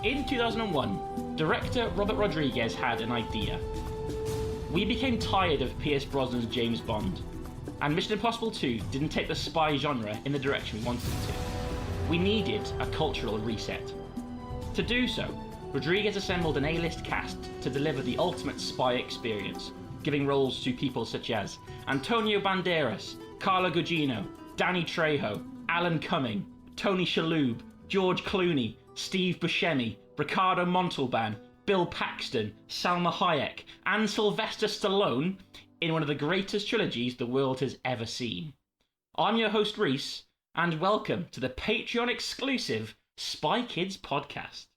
In 2001, director Robert Rodriguez had an idea. We became tired of Pierce Brosnan's James Bond, and Mission Impossible 2 didn't take the spy genre in the direction we wanted it to. We needed a cultural reset. To do so, Rodriguez assembled an A-list cast to deliver the ultimate spy experience, giving roles to people such as Antonio Banderas, Carla Gugino, Danny Trejo, Alan Cumming, Tony Shalhoub, George Clooney, Steve Buscemi, Ricardo Montalban, Bill Paxton, Salma Hayek, and Sylvester Stallone in one of the greatest trilogies the world has ever seen. I'm your host Reese, and welcome to the Patreon exclusive Spy Kids podcast.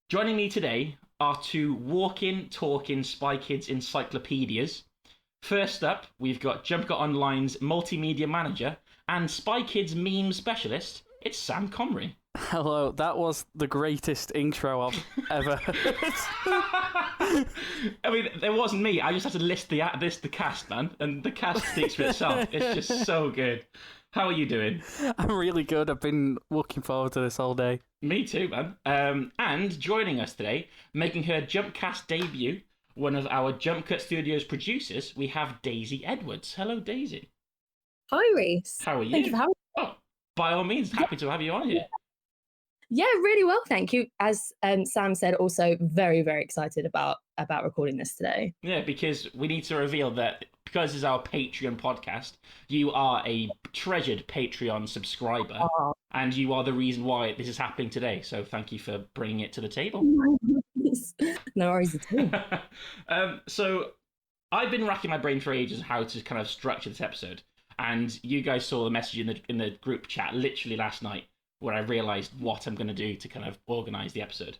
Joining me today are two walking, talking Spy Kids encyclopedias. First up, we've got Jump Online's multimedia manager and Spy Kids meme specialist. It's Sam Comrie. Hello, that was the greatest intro I've ever heard. I mean, it wasn't me. I just had to list the cast, man, and the cast speaks for itself. It's just so good. How are you doing? I'm really good. I've been looking forward to this all day. Me too, man. And joining us today, making her Jumpcast debut, one of our Jump Cut Studios producers, we have Daisy Edwards. Hello, Daisy. Hi, Reese. How are you? Thank you for having me. Oh, by all means, happy to have you on here. Yeah, really well, thank you. As Sam said, also very, very excited about recording this today. Yeah, because we need to reveal that because this is our Patreon podcast, you are a treasured Patreon subscriber, and you are the reason why this is happening today. So thank you for bringing it to the table. No worries at all. So I've been racking my brain for ages how to kind of structure this episode, and you guys saw the message in the group chat literally last night, where I realised what I'm going to do to kind of organise the episode.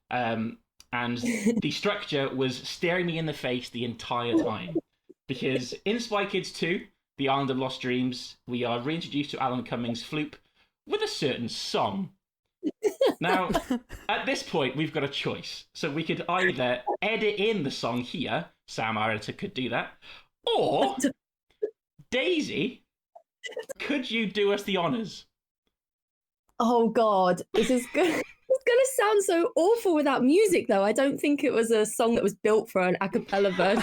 And the structure was staring me in the face the entire time. Because in Spy Kids 2, The Island of Lost Dreams, we are reintroduced to Alan Cumming's Floop with a certain song. Now, at this point, we've got a choice. So we could either edit in the song here, Sam, our editor, could do that, or Daisy, could you do us the honours? Oh God, this is good. It's going to sound so awful without music, though. I don't think it was a song that was built for an a cappella version.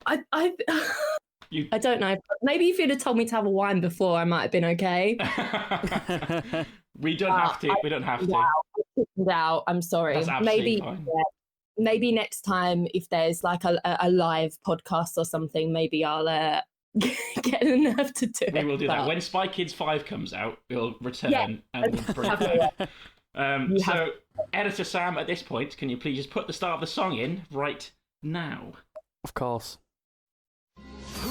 I don't know. Maybe if you'd have told me to have a wine before, I might have been okay. We don't have to. We don't have to. Out. I'm sorry. That's absolutely Maybe fine. Maybe next time, if there's like a live podcast or something, maybe I'll get the nerve to do it. We will do that. When Spy Kids 5 comes out, we'll return and we'll bring it back. So, Editor Sam, at this point, can you please just put the start of the song in right now? Of course. Who?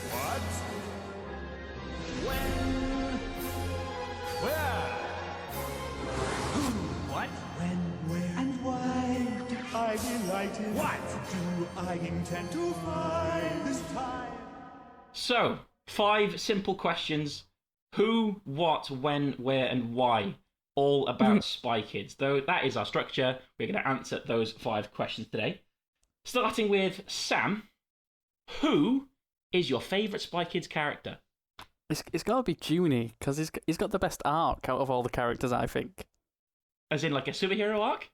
What? When? Where? Who? What? When? Where? And why? Did I delight in? What? Do I intend to find this time? So, 5 simple questions. Who, what, when, where, and why. All about Spy Kids. Though that is our structure, we're going to answer those 5 questions today. Starting with Sam. Who is your favourite Spy Kids character? It's got to be Junie, because he's got the best arc out of all the characters, I think. As in, like, a superhero arc?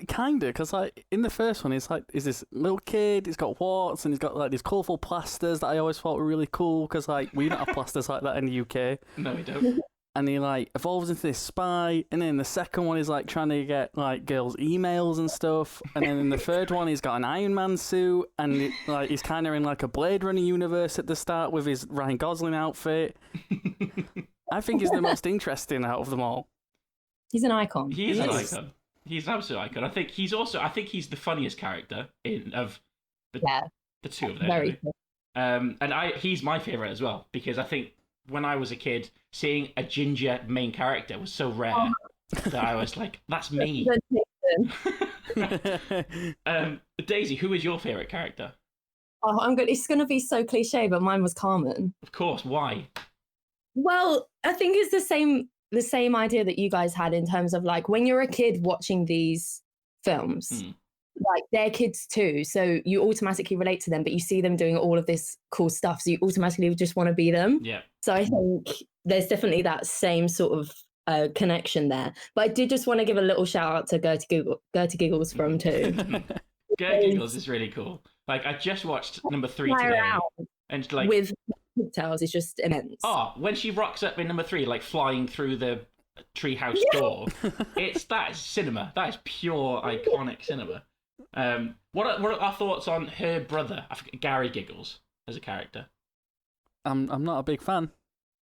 Kinda, because like in the first one, it's like is this little kid. He's got warts and he's got like these colourful plasters that I always thought were really cool. Because like we don't have plasters like that in the UK. No, we don't. And he like evolves into this spy. And then the second one is like trying to get like girls' emails and stuff. And then in the third one, he's got an Iron Man suit and like he's kind of in like a Blade Runner universe at the start with his Ryan Gosling outfit. I think he's the most interesting out of them all. He's an icon. He is an icon. He's an absolute icon. I think he's the funniest character of the two of them. Very really. And he's my favourite as well, because I think when I was a kid, seeing a ginger main character was so rare that I was like, that's me. Daisy, who is your favourite character? Oh, it's going to be so cliche, but mine was Carmen. Of course. Why? Well, I think it's the same idea that you guys had in terms of like when you're a kid watching these films, like they're kids too. So you automatically relate to them, but you see them doing all of this cool stuff. So you automatically just want to be them. Yeah. So I think there's definitely that same sort of connection there. But I did just want to give a little shout out to Gertie Giggles from 2. Gert Giggles is really cool. Like, I just watched number 3 Fly today, around and like, with pigtails is just immense. oh, when she rocks up in number 3, like flying through the treehouse door, that is cinema. That is pure iconic cinema. What are our thoughts on her brother, Gary Giggles, as a character? I'm not a big fan.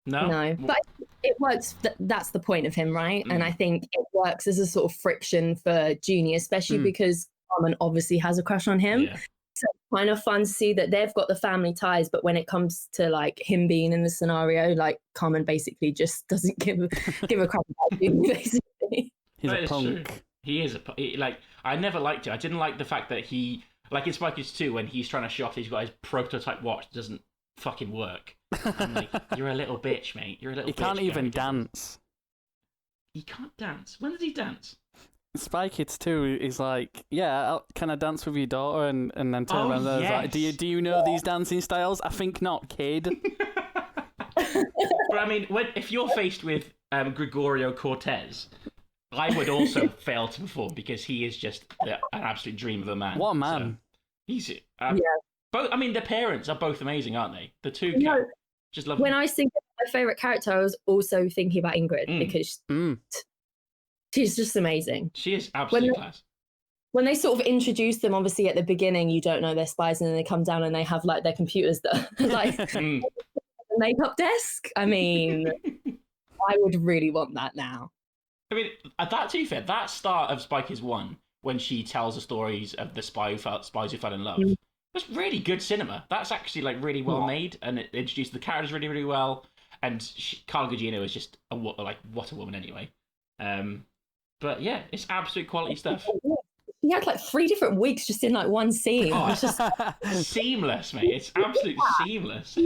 No, but it works. That's the point of him, right? And I think it works as a sort of friction for Junie, especially because Carmen obviously has a crush on him. Yeah. So it's kind of fun to see that they've got the family ties, but when it comes to like him being in the scenario, like Carmen basically just doesn't give a crap about Junie, basically. He's That a is punk. true. He is like, I never liked it. I didn't like the fact that he, like in Spy Kids 2, when he's trying to show off he's got his prototype watch, doesn't fucking work. I'm like, you're a little bitch, mate. You're a little He bitch. can't even Gary Giggles. dance. He can't dance. When does he dance? Spy Kids 2 is like, yeah, can I dance with your daughter? And then turn Oh, around and is like, yes. do you know these dancing styles? I think not, kid. But I mean, if you're faced with Gregorio Cortez, I would also fail to perform because he is just an absolute dream of a man. What a man. So he's both. I mean, their parents are both amazing, aren't they? The two just love. When I was thinking of my favorite character, I was also thinking about Ingrid because she's just amazing. She is absolutely class. When they sort of introduce them, obviously at the beginning, you don't know they're spies, and then they come down and they have like their computers that are like the makeup desk. I mean, I would really want that now. I mean, to be fair, that start of Spy Kids 1, when she tells the stories of the spies who fell in love, was really good cinema. That's actually like really well made, and it introduced the characters really, really well. And Carla Gugino is just what a woman anyway. But yeah, it's absolute quality stuff. He had like 3 different wigs just in like one scene. Oh, It was just seamless, mate. It's absolutely seamless.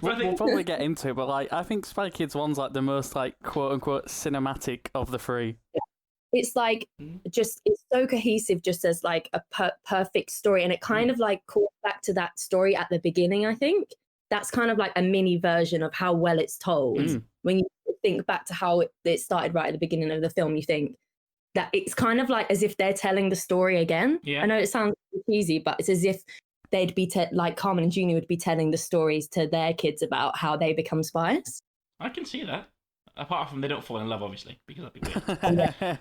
We'll probably get into it, but like I think Spy Kids 1's like the most like quote unquote cinematic of the 3. it's like just it's so cohesive, just as like a perfect story, and it kind of like calls back to that story at the beginning. I think that's kind of like a mini version of how well it's told. When you think back to how it started right at the beginning of the film, you think that it's kind of like as if they're telling the story again. I know it sounds cheesy, but it's as if they'd be like Carmen and Junie would be telling the stories to their kids about how they become spies. I can see that. Apart from they don't fall in love, obviously, because that'd be weird.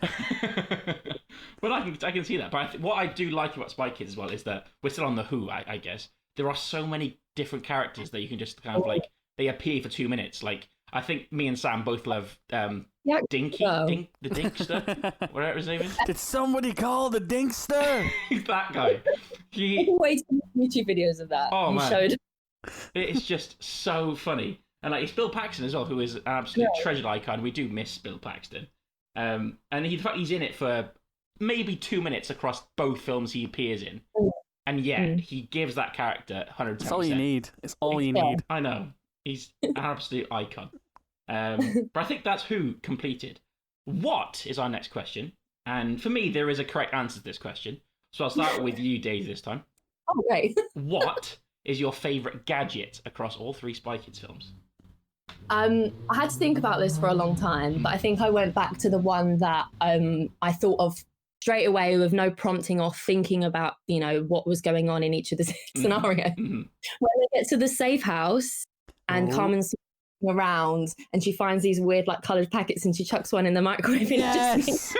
But I can see that. But what I do like about Spy Kids as well is that we're still on the Who, I guess. There are so many different characters that you can just kind of like, they appear for 2 minutes. Like, I think me and Sam both love Dinky, the Dinkster, whatever his name is. Did somebody call the Dinkster? That guy. I've always seen YouTube videos of that. Oh, man. Showed. It is just so funny. And like, it's Bill Paxton as well, who is an absolute treasured icon. We do miss Bill Paxton. And he's in it for maybe 2 minutes across both films he appears in. And yet, he gives that character 110%. It's all you need. It's all you need. I know. He's an absolute icon. But I think that's Who completed. What is our next question? And for me, there is a correct answer to this question. So I'll start with you, Daisy, this time. Oh, great. What is your favourite gadget across all 3 Spy Kids films? I had to think about this for a long time, but I think I went back to the one that I thought of straight away with no prompting or thinking about, what was going on in each of the scenarios. When they get to the safe house and Carmen's around and she finds these weird like coloured packets and she chucks one in the microwave. Yes!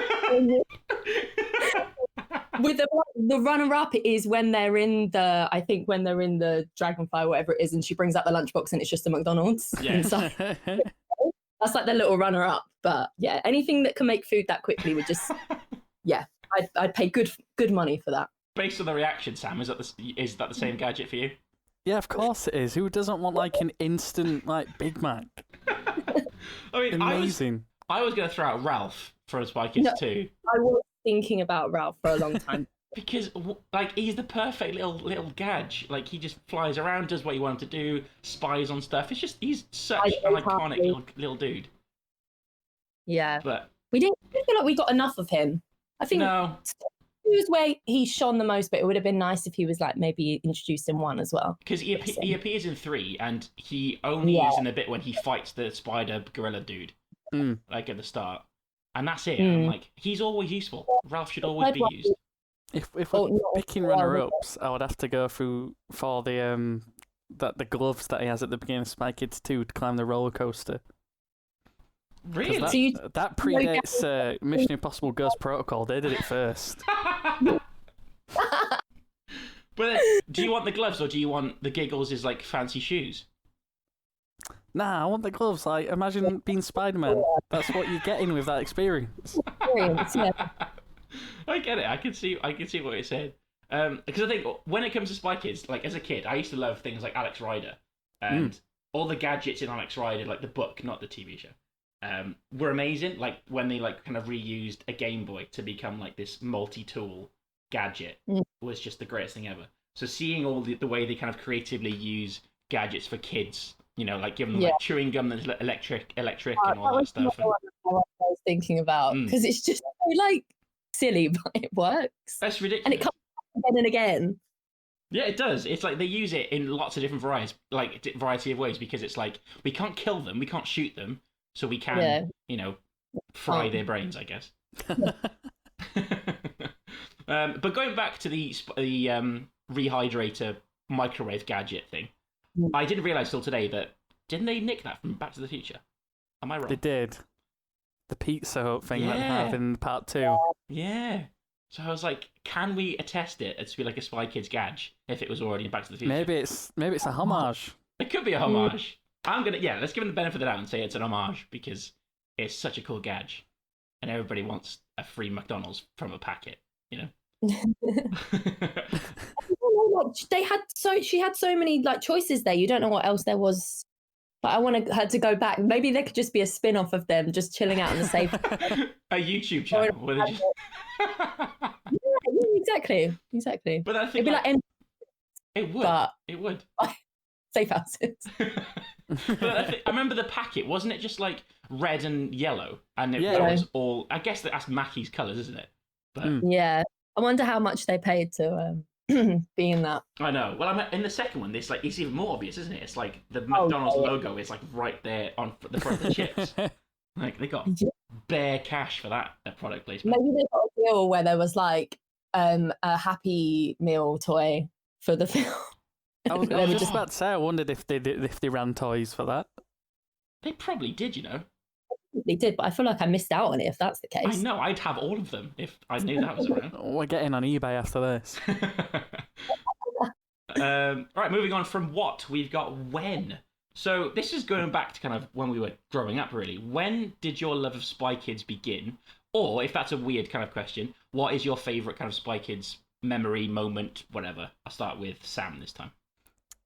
With the runner-up is when they're in the Dragonfly, whatever it is, and she brings out the lunchbox and it's just a McDonald's. Yeah. So, that's like the little runner-up. But yeah, anything that can make food that quickly would just, I'd pay good money for that. Based on the reaction, Sam, is that the same gadget for you? Yeah, of course it is. Who doesn't want like an instant like Big Mac? I mean, amazing. I was going to throw out Ralph from Spy Kids 2. I was thinking about Ralph for a long time. Because, like, he's the perfect little gadge. Like, he just flies around, does what you want him to do, spies on stuff. It's just, he's such an iconic little dude. Yeah. But we didn't feel like we got enough of him. I think no. he was where he shone the most, but it would have been nice if he was like maybe introduced in 1 as well. Because he appears in 3, and he only is in the bit when he fights the spider gorilla dude, like at the start, and that's it. I'm like, he's always useful. Ralph should always be used. If we're picking runner-ups, I would have to go for the the gloves that he has at the beginning of Spy Kids 2 to climb the roller coaster. Really? That predates Mission Impossible Ghost Protocol. They did it first. But do you want the gloves or do you want the Giggles' like fancy shoes? Nah, I want the gloves. Like, imagine being Spider-Man. That's what you're getting with that experience. I get it. I can see what you're saying. Because I think when it comes to Spy Kids, like as a kid, I used to love things like Alex Rider and all the gadgets in Alex Rider, like the book, not the TV show, were amazing. Like when they like kind of reused a Game Boy to become like this multi-tool gadget was just the greatest thing ever. So seeing all the way they kind of creatively use gadgets for kids, you know, like giving them like chewing gum that's electric and all that stuff. What I was thinking about, because it's just so like silly, but it works. That's ridiculous. And it comes again and again. Yeah, it does. It's like they use it in lots of different variety of ways, because it's like we can't kill them, we can't shoot them, so we can, you know, fry their brains, I guess. But going back to the rehydrator microwave gadget thing, I didn't realize till today that didn't they nick that from Back to the Future? Am I wrong? They did. The pizza hut thing that they have in part 2. Yeah. So I was like, can we attest it to be like a Spy Kids gadge if it was already in Back to the Future? Maybe it's a homage. It could be a homage. Let's give them the benefit of the doubt and say it's an homage because it's such a cool gadge, and everybody wants a free McDonald's from a packet, you know. She had so many like choices there. You don't know what else there was. But I wanted her to go back. Maybe there could just be a spin-off of them just chilling out in the safe. A YouTube channel where they just... exactly. But I think it would. Safe houses. But I remember the packet, wasn't it just like red and yellow? And that was all. I guess that's Mackie's colours, isn't it? But... Yeah. I wonder how much they paid to be in that. I know. Well, in the second one, it's even more obvious, isn't it? It's like the McDonald's logo is like right there on the front of the chips. Like they got bare cash for that product placement. Maybe they got a deal where there was like a Happy Meal toy for the film. I was just about to say, I wondered if they ran toys for that. They probably did, you know. They did, but I feel like I missed out on it if that's the case. I know, I'd have all of them if I knew that was around. We're getting on eBay after this. All right, moving on from what, we've got when. So this is going back to kind of when we were growing up, really. When did your love of Spy Kids begin? Or, if that's a weird kind of question, what is your favourite kind of Spy Kids memory, moment, whatever? I'll start with Sam this time.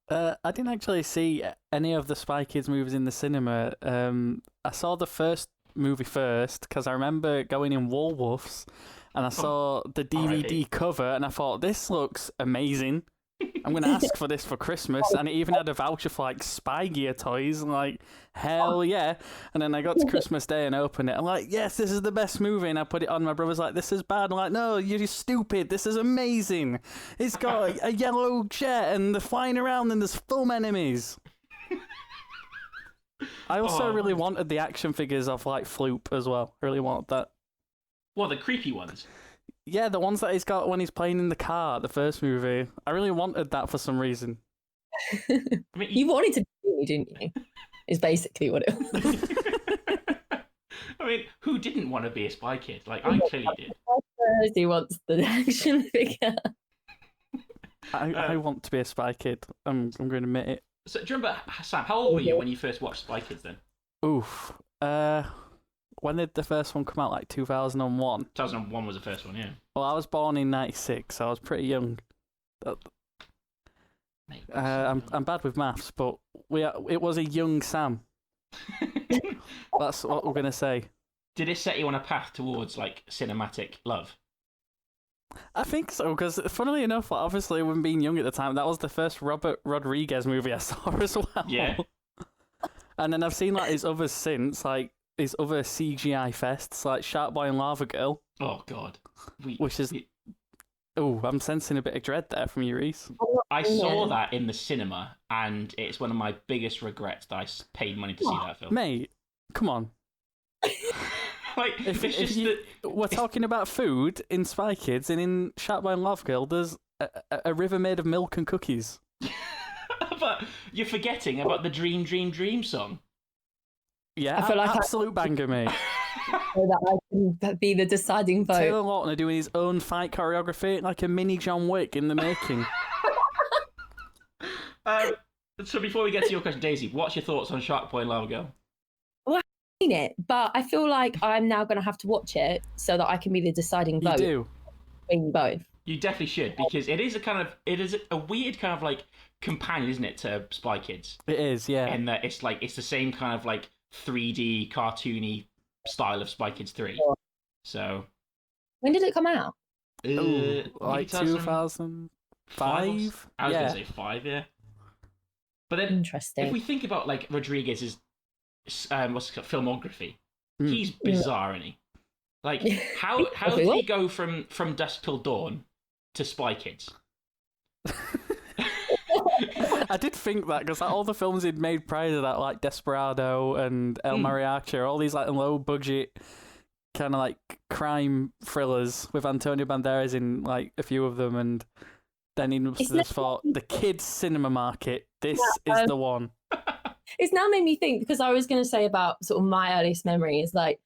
I didn't actually see any of the Spy Kids movies in the cinema. I saw the first movie first because I remember going in Woolworths and I saw the DVD cover and I thought, this looks amazing. I'm going to ask for this for Christmas. And it even had a voucher for like Spy Gear toys. I'm like, hell yeah. And then I got to Christmas Day and opened it. I'm like, yes, this is the best movie. And I put it on. My brother's like, this is bad. I'm like, no, you're stupid. This is amazing. It's got a yellow jet and they're flying around and there's foam enemies. I also really wanted the action figures of like Floop as well. I really wanted that. What, the creepy ones? Yeah, the ones that he's got when he's playing in the car, the first movie. I really wanted that for some reason. I mean, you wanted to be, didn't you? Is basically what it was. I mean, who didn't want to be a Spy Kid? Like, I clearly did. He wants the action figure. I want to be a Spy Kid. I'm going to admit it. So, do you remember, Sam, how old were you when you first watched Spy Kids then? Oof. When did the first one come out? Like 2001? 2001 was the first one, yeah. Well, I was born in 96, so I was pretty young. I'm bad with maths, but it was a young Sam. That's what we're going to say. Did it set you on a path towards, like, cinematic love? I think so, because funnily enough, obviously, when being young at the time, that was the first Robert Rodriguez movie I saw as well. Yeah. And then I've seen like his others since, like his other CGI fests, like Shark Boy and Lava Girl. Oh God. Which is Oh, I'm sensing a bit of dread there from you, Reese. I saw that in the cinema, and it's one of my biggest regrets that I paid money to see that film. Mate, come on. Like, it's just We're talking about food in Spy Kids, and in Shark Boy and Love Girl, there's a river made of milk and cookies. But you're forgetting about the Dream, Dream, Dream song. Yeah, I feel like absolute banger, mate. So that I can be the deciding vote. Taylor Lautner doing his own fight choreography, like a mini John Wick in the making. So before we get to your question, Daisy, what's your thoughts on Shark Boy and Lava Girl? Well, I've seen it, but I feel like I'm now going to have to watch it so that I can be the deciding You vote do. between both. You definitely should, because it is a weird kind of like companion, isn't it, to Spy Kids? It is, yeah. In that it's the same kind of like 3D cartoony style of Spy Kids 3. So When did it come out? Ooh, like 2005? 2005? I was Yeah. gonna say 5, yeah. But then Interesting. if we think about like Rodriguez's what's it called, filmography, Mm. he's bizarre, isn't he? Like how did he go from Dusk Till Dawn to Spy Kids? I did think that because all the films he'd made prior to that, like Desperado and El Mariachi, all these like low budget kind of like crime thrillers with Antonio Banderas in like a few of them, and then he must have just thought the kids' cinema market. This is the one. It's now made me think, because I was going to say about sort of my earliest memory is like,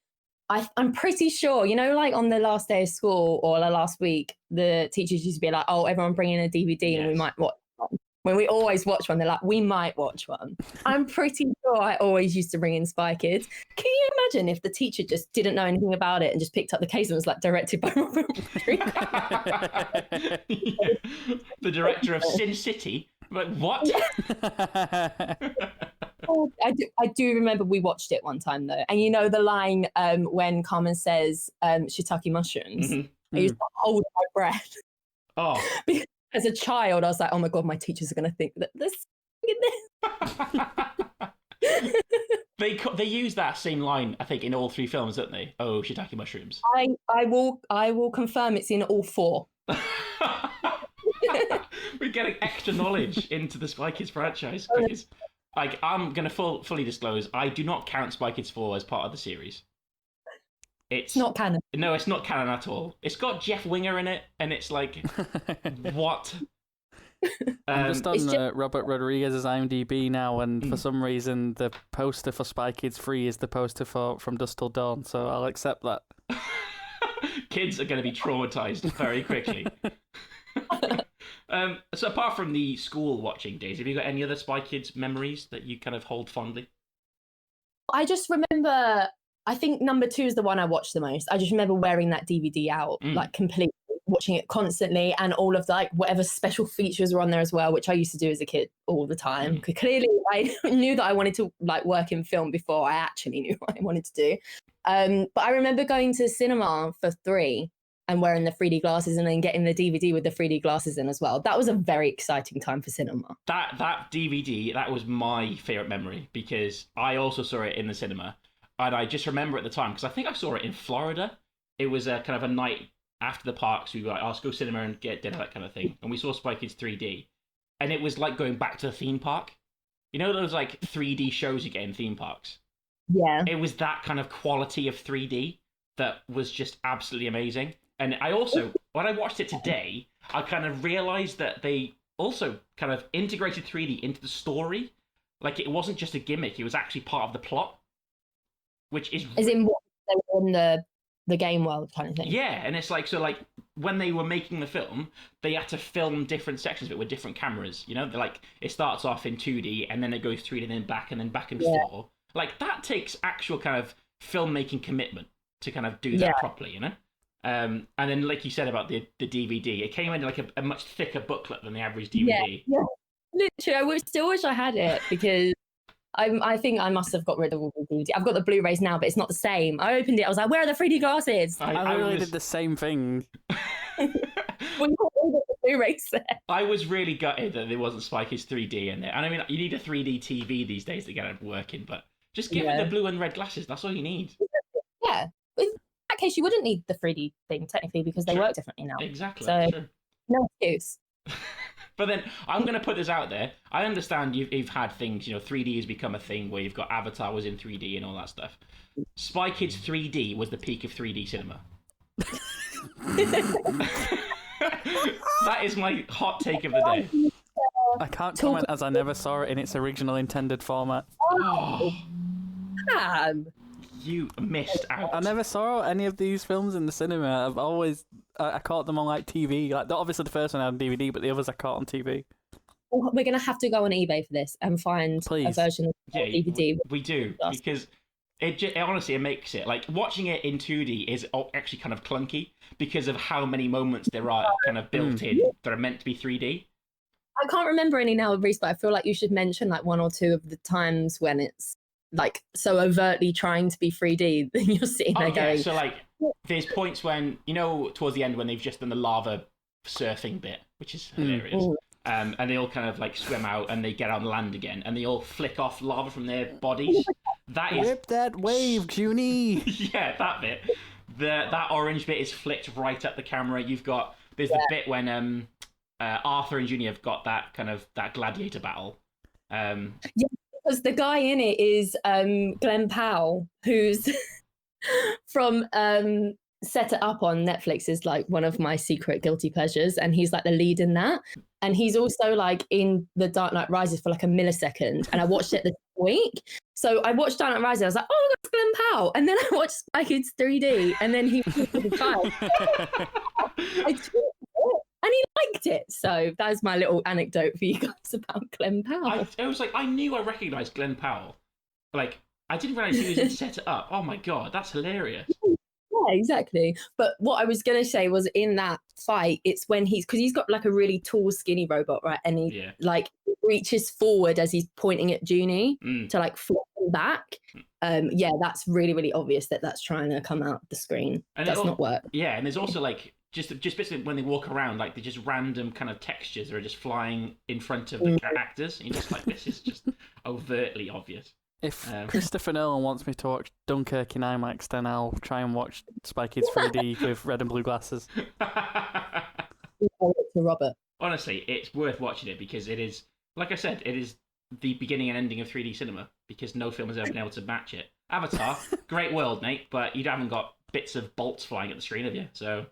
I'm pretty sure, you know, like on the last day of school or the last week, the teachers used to be like, oh, everyone bring in a DVD and we might watch one. When we always watch one, they're like, we might watch one. I'm pretty sure I always used to bring in Spy Kids. Can you imagine if the teacher just didn't know anything about it and just picked up the case and was like, directed by Robert Rodriguez? The director of Sin City. Like, what? Oh, I do remember we watched it one time though, and you know the line when Carmen says shiitake mushrooms, I used to hold my breath. Oh. As a child, I was like, oh my god, my teachers are going to think that this. They use that same line, I think, in all 3 films, don't they? Oh, shiitake mushrooms. I will confirm it's in all 4. We're getting extra knowledge into the Spy Kids franchise. Because, like, I'm going to fully disclose, I do not count Spy Kids 4 as part of the series. It's not canon. No, it's not canon at all. It's got Jeff Winger in it, and it's like, what? I'm just on Robert Rodriguez's IMDb now, and for some reason the poster for Spy Kids 3 is the poster for From Dusk Till Dawn, so I'll accept that. Kids are going to be traumatized very quickly. So apart from the school watching days, have you got any other Spy Kids memories that you kind of hold fondly? I just remember, I think number 2 is the one I watched the most. I just remember wearing that DVD out, like completely, watching it constantly, and all of like whatever special features were on there as well, which I used to do as a kid all the time. Clearly, I knew that I wanted to like work in film before I actually knew what I wanted to do. But I remember going to the cinema for 3 and wearing the 3D glasses and then getting the DVD with the 3D glasses in as well. That was a very exciting time for cinema. That DVD, that was my favourite memory, because I also saw it in the cinema. And I just remember at the time, because I think I saw it in Florida. It was a kind of a night after the parks. We were like, oh, let's go cinema and get dinner, that kind of thing. And we saw Spy Kids 3D. And it was like going back to the theme park. You know those like 3D shows you get in theme parks? Yeah. It was that kind of quality of 3D that was just absolutely amazing. And I also, when I watched it today, I kind of realised that they also kind of integrated 3D into the story. Like, it wasn't just a gimmick, it was actually part of the plot. Which is... As in what they were in the game world kind of thing. Yeah, and it's like, so like, when they were making the film, they had to film different sections of it with different cameras, you know? They're like, it starts off in 2D, and then it goes 3D, and then back and 4. Like, that takes actual kind of filmmaking commitment to kind of do that properly, you know? And then, like you said about the DVD, it came in like a much thicker booklet than the average DVD. Yeah. Literally, I still wish I had it, because I think I must have got rid of all the DVD. I've got the Blu-rays now, but it's not the same. I opened it, I was like, where are the 3D glasses? I really did the same thing. Well, you got all the Blu-rays there. I was really gutted that there wasn't Spy Kids 3D in there. And I mean, you need a 3D TV these days to get it working, but just give it the blue and red glasses. That's all you need. Yeah. In that case, you wouldn't need the 3D thing, technically, because they work differently now. Exactly. So, true. No excuse. But then I'm going to put this out there. I understand you've had things, 3D has become a thing where you've got Avatar was in 3D and all that stuff. Spy Kids 3D was the peak of 3D cinema. That is my hot take of the day. I can't comment as I never saw it in its original intended format. Oh, Damn. you missed out. I never saw any of these films in the cinema. I've always I caught them on like TV. Like obviously the first one I had on DVD, but the others I caught on TV. We're gonna have to go on eBay for this and find a Please. version of the DVD. We do, because it honestly it makes it like watching it in 2D is actually kind of clunky because of how many moments there are kind of built in that are meant to be 3D. I can't remember any now, Reese, but I feel like you should mention like one or two of the times when it's like so overtly trying to be 3D that you're sitting there going. So like there's points when towards the end when they've just done the lava surfing bit, which is hilarious. And they all kind of like swim out and they get on land again and they all flick off lava from their bodies. That is Rip that wave, Junie! yeah, that bit. That orange bit is flicked right at the camera. There's the bit when Arthur and Junior have got that gladiator battle. Because the guy in it is Glenn Powell, who's from Set It Up on Netflix, is like one of my secret guilty pleasures, and he's like the lead in that. And he's also like in The Dark Knight Rises for like a millisecond, and I watched it this week. So I watched Dark Knight Rises, I was like, oh, that's Glenn Powell. And then I watched Spy Kids 3D, and then he was the child. I tweeted it, and he liked it. So that's my little anecdote for you guys about Glenn Powell. I was like, I knew I recognised Glenn Powell. Like, I didn't realise he was in Set It Up. Oh my god, that's hilarious. Yeah, exactly. But what I was going to say was in that fight, it's when because he's got like a really tall, skinny robot, right? And he like reaches forward as he's pointing at Junie to like flip him back. Yeah, that's really, really obvious that that's trying to come out the screen. And that's not work. Yeah, and there's also like just basically when they walk around, like they're just random kind of textures that are just flying in front of the actors. And you're just like, this is just overtly obvious. If Christopher Nolan wants me to watch Dunkirk in IMAX, then I'll try and watch Spy Kids 3D with red and blue glasses. To Robert. Honestly, it's worth watching it because it is, like I said, it is the beginning and ending of 3D cinema because no film has ever been able to match it. Avatar, great world, Nate, but you haven't got bits of bolts flying at the screen, have you? So.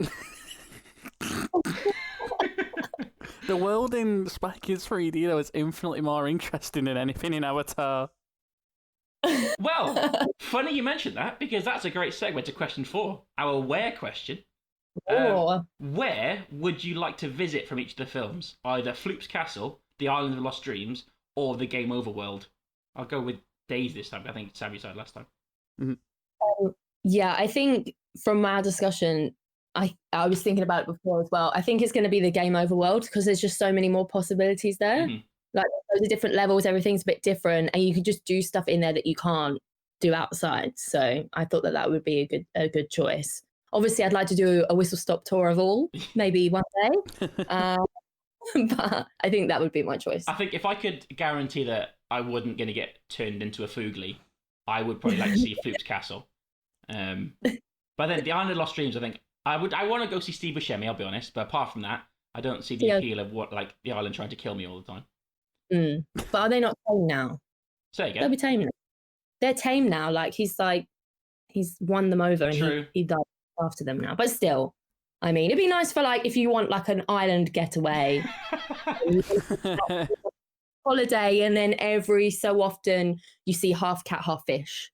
The world in Spy Kids 3D though is infinitely more interesting than anything in Avatar. Well, funny you mentioned that because that's a great segue to question 4, our where question. Where would you like to visit from each of the films? Either Floop's Castle, the Island of Lost Dreams, or the Game Over world? I'll go with Days this time. I think Sam you said last time. Mm-hmm. Yeah, I think from our discussion, I was thinking about it before as well. I think it's going to be the Game Over world because there's just so many more possibilities there. Mm-hmm. Like those are different levels, everything's a bit different, and you can just do stuff in there that you can't do outside. So I thought that would be a good choice. Obviously, I'd like to do a whistle stop tour of all, maybe one day. But I think that would be my choice. I think if I could guarantee that I wasn't going to get turned into a Foogly, I would probably like to see Floop's Castle. But then the Island of Lost Dreams, I think I want to go see Steve Buscemi. I'll be honest, but apart from that, I don't see the appeal of what like the island trying to kill me all the time. But are they not tame now? Say again. They'll be tame now. They're tame now. Like he's won them over and he died after them now. But still, I mean, it'd be nice for like if you want like an island getaway, holiday, and then every so often you see half cat, half fish.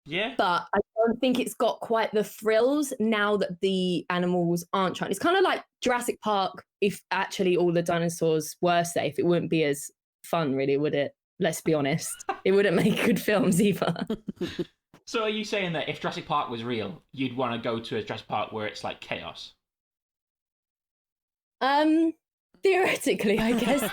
Yeah. But I don't think it's got quite the thrills now that the animals aren't trying. It's kind of like Jurassic Park if actually all the dinosaurs were safe. It wouldn't be as fun, really, would it? Let's be honest. It wouldn't make good films either. So are you saying that if Jurassic Park was real, you'd want to go to a Jurassic Park where it's like chaos? Theoretically, I guess.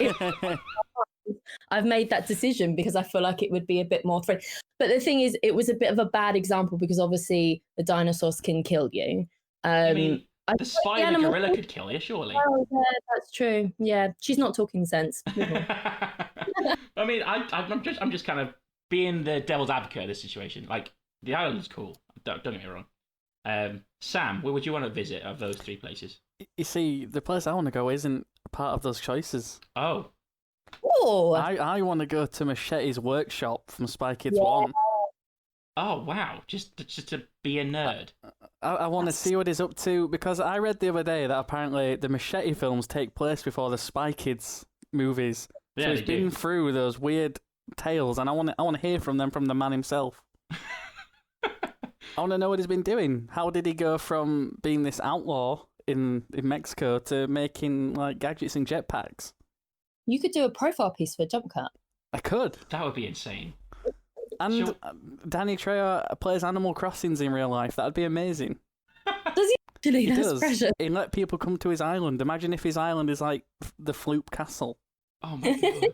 I've made that decision because I feel like it would be a bit more thrilling. But the thing is, it was a bit of a bad example because obviously the dinosaurs can kill you. I mean, the spider gorilla could kill you, surely. Oh, yeah, that's true. Yeah, she's not talking sense. I mean, I'm just kind of being the devil's advocate of this situation. Like, the island's cool. Don't get me wrong. Sam, where would you want to visit of those 3 places? You see, the place I want to go isn't part of those choices. Oh. Oh, I want to go to Machete's workshop from Spy Kids Yeah. 1. Oh, wow. Just to be a nerd. I want to That's- see what he's up to, because I read the other day that apparently the Machete films take place before the Spy Kids movies. Yeah, So he's they been do. through those weird tales, and I want to hear from the man himself. I want to know what he's been doing. How did he go from being this outlaw in Mexico to making like gadgets and jetpacks? you could do a profile piece for Jump Cut. I could. That would be insane. And Sure. Danny Trejo plays Animal Crossings in real life. That'd be amazing. Does he actually? He That's does. pressure. He let people come to his island. Imagine if his island is like the Floop Castle. Oh my god.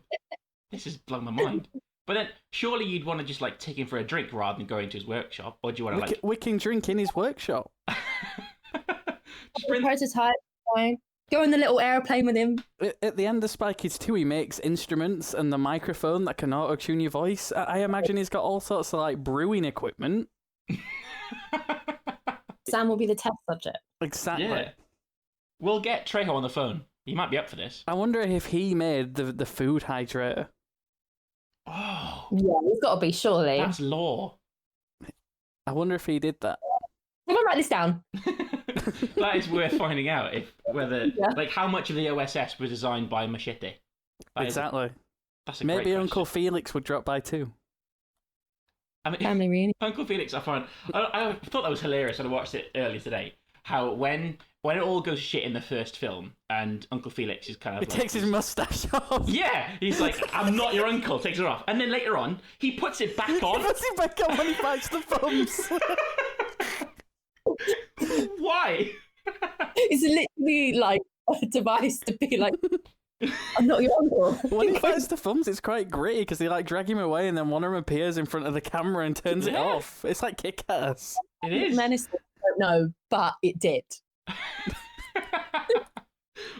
This has blown my mind. But then, surely you'd want to just like take him for a drink rather than going to his workshop, or do you want to We can drink in his workshop. just bring? Prototype. Fine. Go in the little airplane with him. At the end of Spy Kids 2, he makes instruments and the microphone that can auto-tune your voice. I imagine he's got all sorts of like brewing equipment. Sam will be the test subject. Exactly. Yeah. We'll get Trejo on the phone. He might be up for this. I wonder if he made the food hydrator. Oh, Yeah, he's got to be, surely. that's law. I wonder if he did that. I'm gonna write this down. That is worth finding out. If whether Yeah. like how much of the OSS was designed by Machete. That is- Exactly. that's a Maybe great Uncle question. Felix would drop by too. I mean, Family reunion. Uncle Felix, I thought that was hilarious when I watched it earlier today. How when it all goes shit in the first film, and Uncle Felix is kind of He like, takes his mustache off. yeah, he's like, I'm not your uncle, takes it off, and then later on he puts it back He on. puts it back on when he bites the thumbs. Why? It's literally like a device to be like, I'm not your uncle. When he bites the thumbs, it's quite gritty because they like drag him away and then one of them appears in front of the camera and turns it Yeah. off. It's like Kick-Ass. It is. Menace, I don't know, but it did.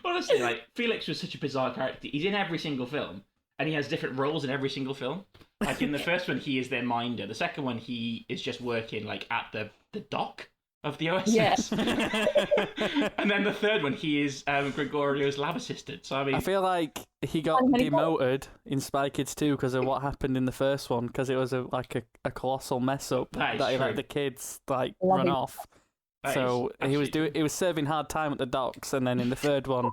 Honestly, like Felix was such a bizarre character. He's in every single film, and he has different roles in every single film. Like in the first one, he is their minder. The second one, he is just working like at the dock of the OSS. Yeah. And then the third one, he is Gregorio's lab assistant. So I mean, I feel like he got And many demoted in Spy Kids 2 because of what happened in the first one, because it was a colossal mess up That is that he let true. the kids like Love run it. off. that So is he was absolutely- serving hard time at the docks, and then in the third one,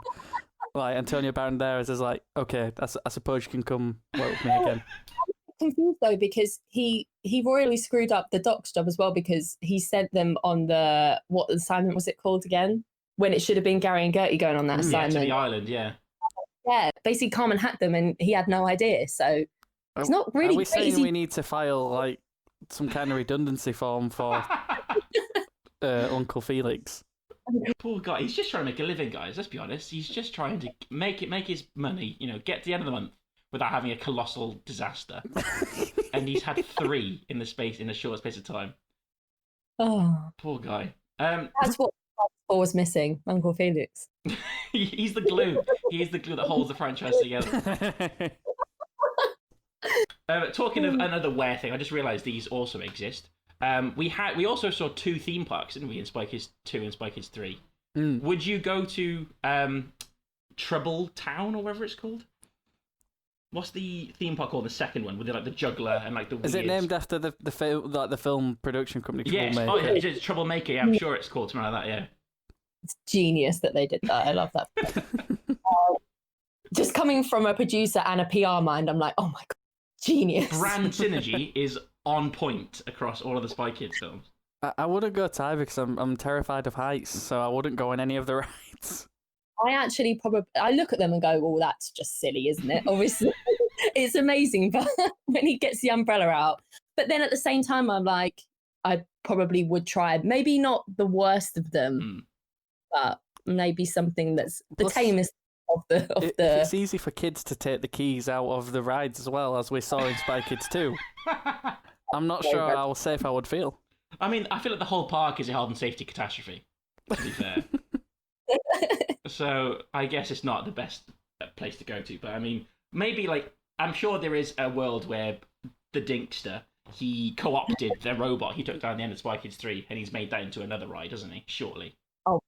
like Antonio Banderas is like, okay, I suppose you can come work with me again. Confused though, because he royally screwed up the doc's job as well, because he sent them on what assignment was it called again? When it should have been Gary and Gertie going on that Yeah, to assignment. the island. Yeah. Yeah, basically Carmen hacked them and he had no idea. So it's not really Are we saying crazy. we need to file like some kind of redundancy form for Uncle Felix? Poor guy. He's just trying to make a living, guys. Let's be honest. He's just trying to make his money. You know, get to the end of the month without having a colossal disaster. And he's had 3 in a short space of time. Oh, Poor guy. that's what was missing, Uncle Felix. He's the glue. He is the glue that holds the franchise together. Talking of another Ware thing, I just realised these also exist. We also saw 2 theme parks, didn't we, in Spy Kids 2 and Spy Kids 3. Mm. Would you go to Trouble Town or whatever it's called? What's the theme park called? The second one with the juggler and like the Is it weirds? named after the film production company? Yes. Oh, Troublemaker? yeah, it's Troublemaker. Yeah, I'm sure it's called something like that. Yeah. It's genius that they did that. I love that. Just coming from a producer and a PR mind, I'm like, oh my god, genius. Brand synergy is on point across all of the Spy Kids films. I wouldn't go to either because I'm terrified of heights, so I wouldn't go on any of the rides. I actually I look at them and go, well, that's just silly, isn't it? Obviously, it's amazing, but when he gets the umbrella out. But then at the same time, I'm like, I probably would try, maybe not the worst of them, but maybe something that's the Plus, tamest of the. It's easy for kids to take the keys out of the rides as well, as we saw in Spy Kids 2. I'm not sure how safe I would feel. I mean, I feel like the whole park is a health and safety catastrophe, to be fair. So I guess it's not the best place to go to. But I mean, maybe like, I'm sure there is a world where the Dinkster, he co-opted the robot he took down the end of Spy Kids 3 and he's made that into another ride, doesn't he? Surely. Oh,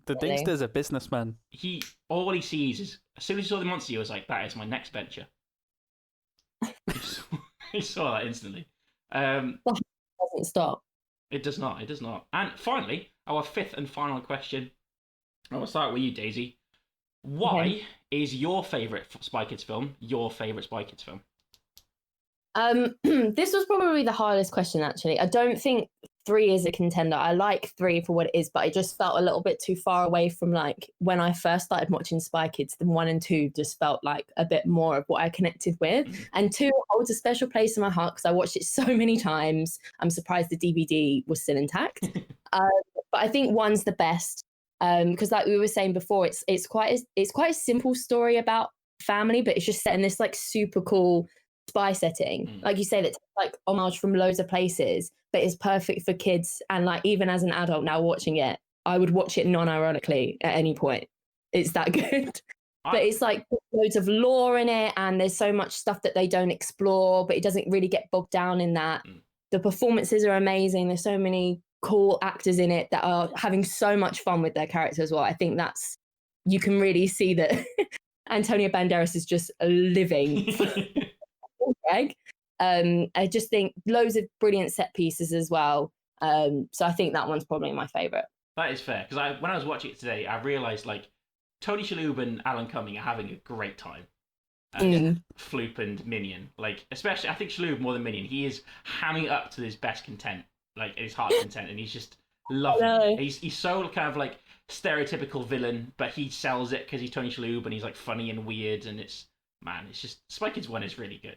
The Dingster's a businessman. All he sees is, as soon as he saw the monster, he was like, "That is my next venture." He saw that instantly. Doesn't stop. It does not. It does not. And finally, our fifth and final question. I will start with you, Daisy. Why is your favourite Spy Kids film your favourite Spy Kids film? This was probably the hardest question, actually. I don't think 3 is a contender. I like 3 for what it is, but it just felt a little bit too far away from like when I first started watching Spy Kids. Then 1 and 2 just felt like a bit more of what I connected with. And 2 holds a special place in my heart because I watched it so many times. I'm surprised the DVD was still intact. But I think 1's the best because, like we were saying before, it's quite a simple story about family, but it's just set in this like super cool spy setting, like you say, that's like homage from loads of places, but it's perfect for kids. And like even as an adult now watching it, I would watch it non-ironically at any point. It's that good. But it's like loads of lore in it, and there's so much stuff that they don't explore, but it doesn't really get bogged down in that. The performances are amazing. There's so many cool actors in it that are having so much fun with their characters as well. I think you can really see that Antonio Banderas is just living Greg. I just think loads of brilliant set pieces as well. So I think that one's probably my favourite. That is fair, because when I was watching it today, I realised like Tony Shalhoub and Alan Cumming are having a great time. Floop and Minion, like especially I think Shalhoub more than Minion. He is hamming it up to his best content, like his heart's content, and he's just loving it. He's so kind of like stereotypical villain, but he sells it because he's Tony Shalhoub and he's like funny and weird, and it's just Spy Kids 1 is really good.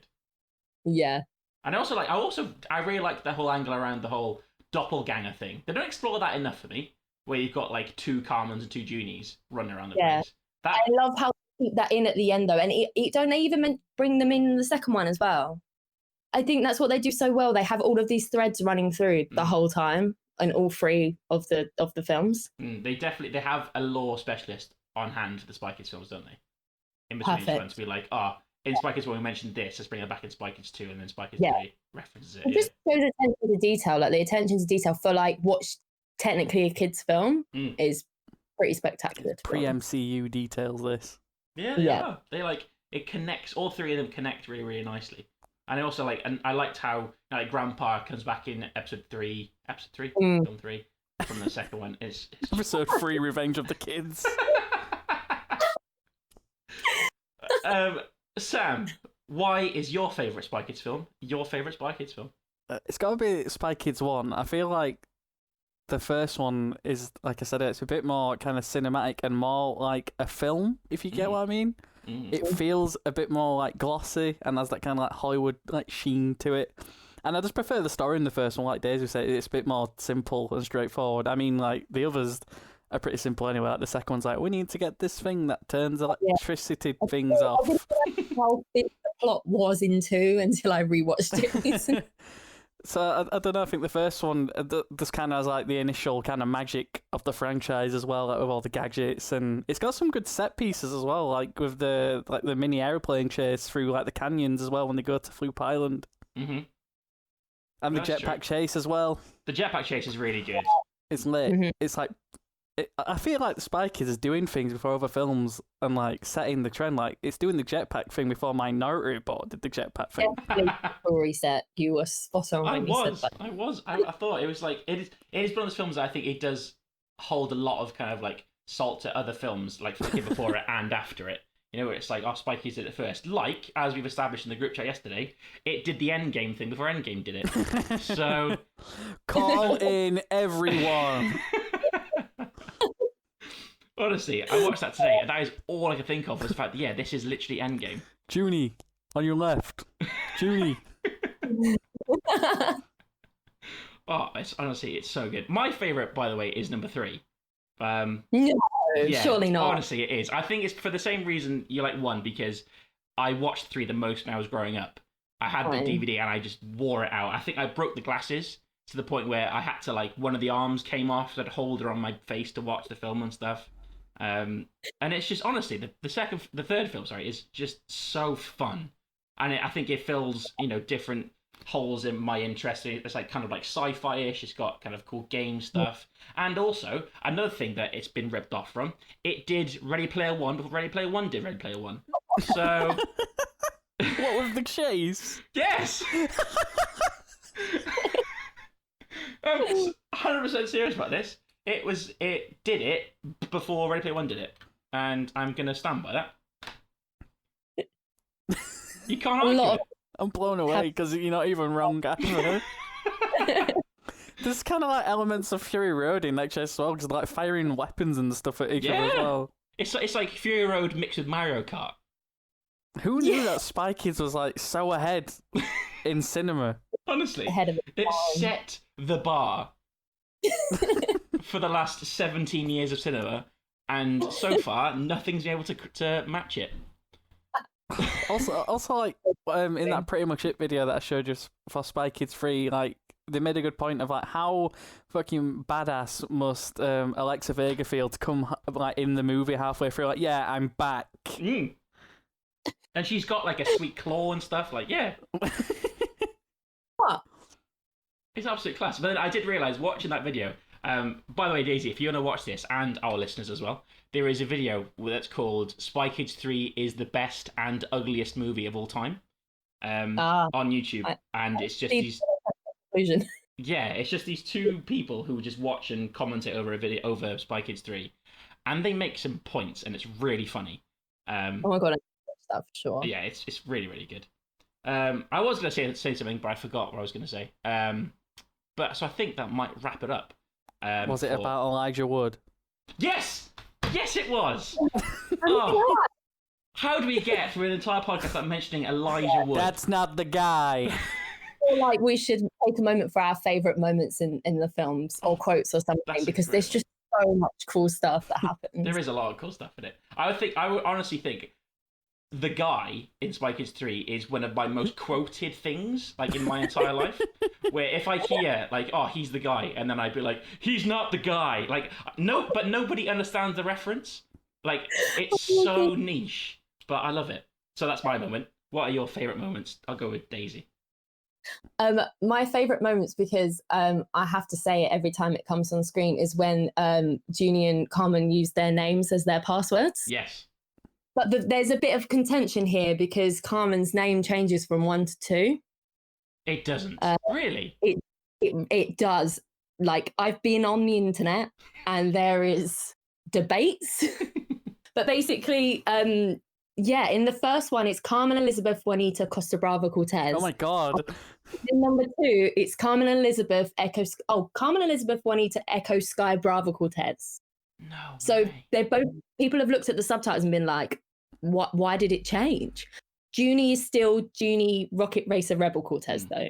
Yeah. And I really like the whole angle around the whole doppelganger thing. They don't explore that enough for me, where you've got like 2 Carmens and 2 Junies running around the place. I love how they keep that in at the end though, and don't they even bring them in the second one as well? I think that's what they do so well. They have all of these threads running through the whole time in all 3 of the films. They have a lore specialist on hand for the Spy Kids films, don't they? In between each one to be like, in Spy Kids 1 we mentioned this, let's bring it back in Spy Kids 2, and then Spy Kids 3 references it. It just shows attention to detail, like the attention to detail for like what's technically a kid's film is pretty spectacular. Pre-MCU details this. Yeah. They like, it connects, all 3 of them connect really, really nicely. And I also like, and I liked how like Grandpa comes back in episode 3, film 3, from the second one. It's episode 3, Revenge of the Kids. Sam, why is your favourite Spy Kids film your favourite Spy Kids film? It's got to be Spy Kids 1. I feel like the first one is, like I said, it's a bit more kind of cinematic and more like a film, if you get what I mean. It feels a bit more like glossy and has that kind of like Hollywood like sheen to it. And I just prefer the story in the first one, like Daisy said. It's a bit more simple and straightforward. I mean, like the others are pretty simple anyway. Like the second one's like, we need to get this thing that turns electricity things off. I didn't know how big the plot was in 2 until I rewatched it recently. So I don't know. I think the first one just kind of has like the initial kind of magic of the franchise as well, like with all the gadgets, and it's got some good set pieces as well, like with the mini airplane chase through like the canyons as well when they go to Floop Island, and the jetpack chase as well. The jetpack chase is really good. It's lit. It's like I feel like the Spy Kids is doing things before other films and like setting the trend. Like it's doing the jetpack thing before Minority Report did the jetpack thing. Reset. You were spot on. I thought it was like it is one of those films that I think it does hold a lot of kind of like salt to other films, like before it and after it. You know, it's like, Spy Kids did it first. Like, as we've established in the group chat yesterday, it did the Endgame thing before Endgame did it. So call in everyone. Honestly, I watched that today, and that is all I could think of was the fact that, this is literally Endgame. Junie, on your left. Junie. It's so good. My favourite, by the way, is number 3. No, surely not. Honestly, it is. I think it's for the same reason you like 1, because I watched 3 the most when I was growing up. I had the DVD and I just wore it out. I think I broke the glasses to the point where I had to, like, one of the arms came off, so I'd hold it on my face to watch the film and stuff. And it's just, honestly, the third film, is just so fun. And I think it fills, different holes in my interest. It's like kind of like sci-fi-ish. It's got kind of cool game stuff. And also, another thing that it's been ripped off from, it did Ready Player One before Ready Player One did Ready Player One. So... What was the chase? Yes! I'm 100% serious about this. It did it before Ready Player One did it. And I'm going to stand by that. You can't argue it. I'm blown away because you're not even wrong either. There's kind of like elements of Fury Road in that chase as well, because like firing weapons and stuff at each other as well. It's like Fury Road mixed with Mario Kart. Who knew that Spy Kids was like so ahead in cinema? Honestly, Ahead of it set the bar for the last 17 years of cinema, and so far nothing's been able to match it. Also, like in that Pretty Much It video that I showed you for Spy Kids 3, like they made a good point of like how fucking badass must Alexa Vega feel to come like in the movie halfway through, like, yeah, I'm back. Mm. And she's got like a sweet claw and stuff. Like, yeah, What? it's absolute class. But then I did realise watching that video. By the way, Daisy, if you want to watch this, and our listeners as well, there is a video that's called Spy Kids 3 is the best and ugliest movie of all time on YouTube. And it's just these... Conclusion. Yeah, it's just these two people who just watch and commentate over a video over Spy Kids 3. And they make some points, and it's really funny. Oh my god, I watch that for sure. Yeah, it's really, really good. I was going to say something, but I forgot what I was going to say. But so I think that might wrap it up. Was it about Elijah Wood? Yes! Yes, it was! Oh, how do we get through an entire podcast without mentioning Elijah Wood? That's not the guy. I feel like we should take a moment for our favourite moments in the films or quotes or something, because there's just so much cool stuff that happens. There is a lot of cool stuff in it. I would honestly think the guy in Spy Kids 3 is one of my most quoted things, like, in my entire life. Where if I hear, like, oh, he's the guy, and then I'd be like, he's not the guy. Like, no, but nobody understands the reference. Like, it's so niche, but I love it. So that's my moment. What are your favourite moments? I'll go with Daisy. My favourite moments, because I have to say it every time it comes on screen, is when Junie and Carmen use their names as their passwords. Yes. But there's a bit of contention here because Carmen's name changes from 1 to 2. It doesn't. Really? It does. Like, I've been on the internet and there is debates. But basically, yeah, in the first one, it's Carmen Elizabeth Juanita Costa Brava Cortez. Oh my god. In number 2, it's Carmen Elizabeth Juanita Echo Sky Brava Cortez. No. So way. they're both, people have looked at the subtitles and been like, "What? Why did it change?" Junie is still Junie Rocket Racer Rebel Cortez, though.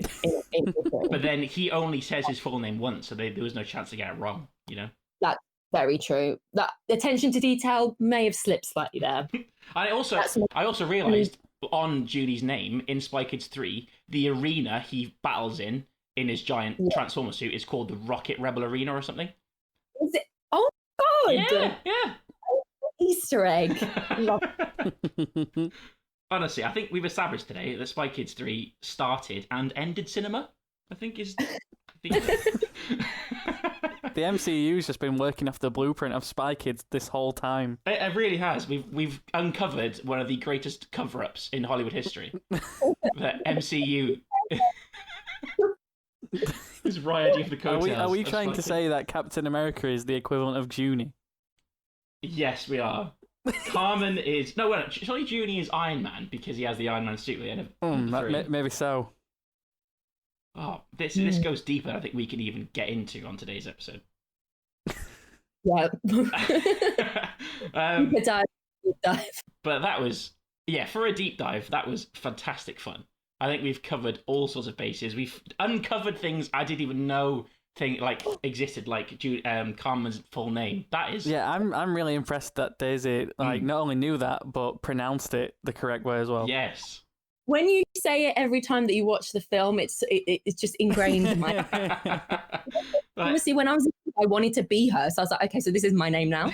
But then he only says his full name once, so there was no chance to get it wrong, you know? That's very true. That attention to detail may have slipped slightly there. I also realised on Junie's name in Spy Kids 3, the arena he battles in his giant Transformer suit is called the Rocket Rebel Arena or something. Is it? Oh my god! Yeah. Easter egg. Love Honestly, I think we've established today that Spy Kids 3 started and ended cinema. I think is. The MCU's just been working off the blueprint of Spy Kids this whole time. It really has. We've uncovered one of the greatest cover-ups in Hollywood history. The MCU is riding the coattails. Are we trying to say that Captain America is the equivalent of Junie? Yes, we are. Carmen is... No, wait, surely Junie is Iron Man because he has the Iron Man suit at the end of Maybe so. Oh, this goes deeper than I think we can even get into on today's episode. Yeah. Deep dive. But that was... Yeah, for a deep dive, that was fantastic fun. I think we've covered all sorts of bases. We've uncovered things I didn't even know existed, like Carmen's full name. That is... Yeah, I'm really impressed that Daisy not only knew that, but pronounced it the correct way as well. Yes. When you say it every time that you watch the film, it's just ingrained in my... Obviously, when I was a kid, I wanted to be her, so I was like, okay, so this is my name now.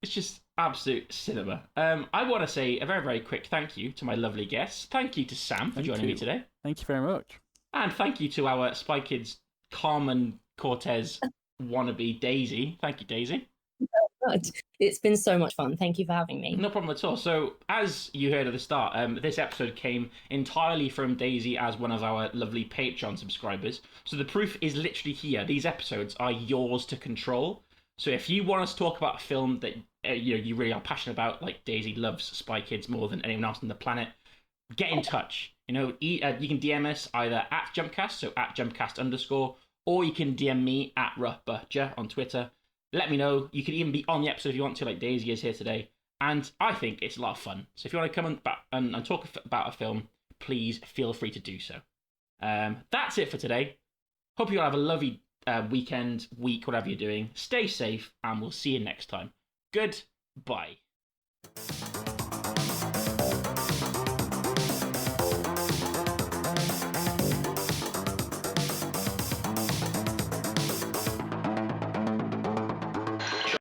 It's just... Absolute cinema. I want to say a very, very quick thank you to my lovely guests. Thank you to Sam for joining me today. Thank you very much. And thank you to our Spy Kids Carmen Cortez wannabe Daisy. Thank you, Daisy. God, it's been so much fun. Thank you for having me. No problem at all. So, as you heard at the start, this episode came entirely from Daisy as one of our lovely Patreon subscribers. So the proof is literally here. These episodes are yours to control. So if you want us to talk about a film that you really are passionate about, like Daisy loves Spy Kids more than anyone else on the planet, get in touch. You can DM us either at Jumpcast, so at Jumpcast_, or you can DM me at RuffButcher on Twitter. Let me know. You can even be on the episode if you want to, like Daisy is here today. And I think it's a lot of fun. So if you want to come and talk about a film, please feel free to do so. That's it for today. Hope you all have a lovely weekend, week, whatever you're doing. Stay safe, and we'll see you next time. Goodbye.